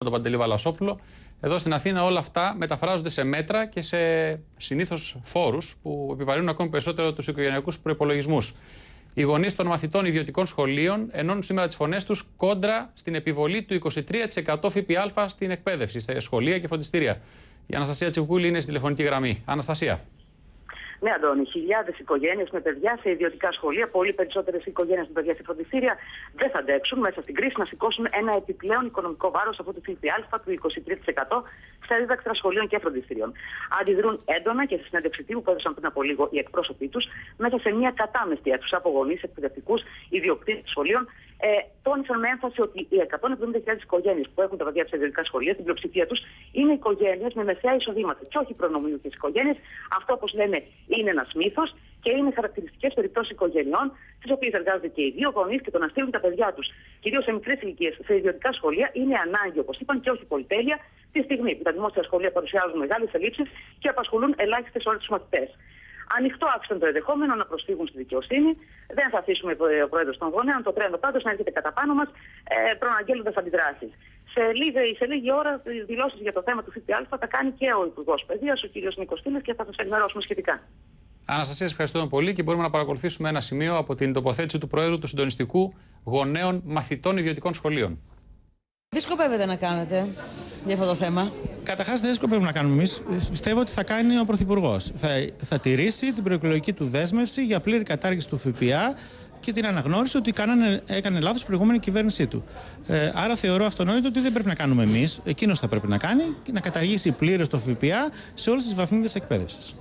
τον Παντελή Βαλασόπουλο. Εδώ στην Αθήνα όλα αυτά μεταφράζονται σε μέτρα και σε συνήθως φόρους που επιβαρύνουν ακόμη περισσότερο τους οικογενειακούς προϋπολογισμούς. Οι γονείς των μαθητών ιδιωτικών σχολείων ενώνουν σήμερα τις φωνές τους κόντρα στην επιβολή του 23% ΦΠΑ στην εκπαίδευση, στα σχολεία και φροντιστήρια. Η Αναστασία Τσιβκούλη είναι στη τηλεφωνική γραμμή. Αναστασία. Ναι, Αντώνη, χιλιάδες οικογένειες με παιδιά σε ιδιωτικά σχολεία, πολύ περισσότερες οικογένειες με παιδιά σε φροντιστήρια, δεν θα αντέξουν μέσα στην κρίση να σηκώσουν ένα επιπλέον οικονομικό βάρος από το ΦΠΑ του 23% στα δίδακτρα σχολείων και φροντιστήριων. Αντιδρούν έντονα και στη συνέντευξη τύπου που έδωσαν πριν από λίγο οι εκπρόσωποι τους, μέσα σε μια κατάμεστη αίθουσα από γονείς, εκπαιδευτικούς, ιδιοκτήτες σχολείων. Τόνισαν με έμφαση ότι οι 170.000 οικογένειες που έχουν τα παιδιά σε ιδιωτικά σχολεία, στην πλειοψηφία τους, είναι οικογένειες με μεσαία εισοδήματα και όχι προνομιούχες οικογένειες. Αυτό, όπως λένε, είναι ένας μύθος και είναι χαρακτηριστικές περιπτώσεις οικογενειών, στις οποίες εργάζονται και οι δύο γονείς και το να στείλουν τα παιδιά τους, κυρίως σε μικρές ηλικίες, σε ιδιωτικά σχολεία, είναι ανάγκη, όπως είπαν, και όχι πολυτέλεια, τη στιγμή που τα δημόσια σχολεία παρουσιάζουν μεγάλες ελλείψεις και απασχολούν ελάχιστες ώρες τους μαθητές. Ανοιχτό άφησαν το ενδεχόμενο να προσφύγουν στη δικαιοσύνη. Δεν θα αφήσουμε ο πρόεδρος των γονέων, το τρένο πάντως, να έρχεται κατά πάνω μας, προαναγγέλλοντας αντιδράσεις. Σε λίγη ώρα, τις δηλώσεις για το θέμα του ΦΠΑ θα κάνει και ο Υπουργός Παιδείας, ο κ. Νίκος Τίλες, και θα σας ενημερώσουμε σχετικά. Αναστασία, ευχαριστούμε πολύ και μπορούμε να παρακολουθήσουμε ένα σημείο από την τοποθέτηση του Προέδρου του Συντονιστικού Γονέων Μαθητών Ιδιωτικών Σχολείων. Τι σκοπεύετε να κάνετε για αυτό το θέμα? Καταρχάς, δεν σκοπεύουμε να κάνουμε εμείς. Πιστεύω ότι θα κάνει ο Πρωθυπουργός. Θα τηρήσει την προεκλογική του δέσμευση για πλήρη κατάργηση του ΦΠΑ και την αναγνώριση ότι έκανε λάθος η προηγούμενη κυβέρνησή του. Άρα θεωρώ αυτονόητο ότι δεν πρέπει να κάνουμε εμείς. Εκείνος θα πρέπει να κάνει και να καταργήσει πλήρως το ΦΠΑ σε όλες τις βαθμίδες εκπαίδευσης.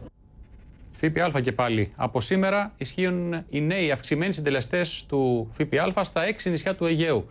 ΦΠΑ και πάλι. Από σήμερα ισχύουν οι νέοι αυξημένοι συντελεστές του ΦΠΑ στα 6 νησιά του Αιγαίου.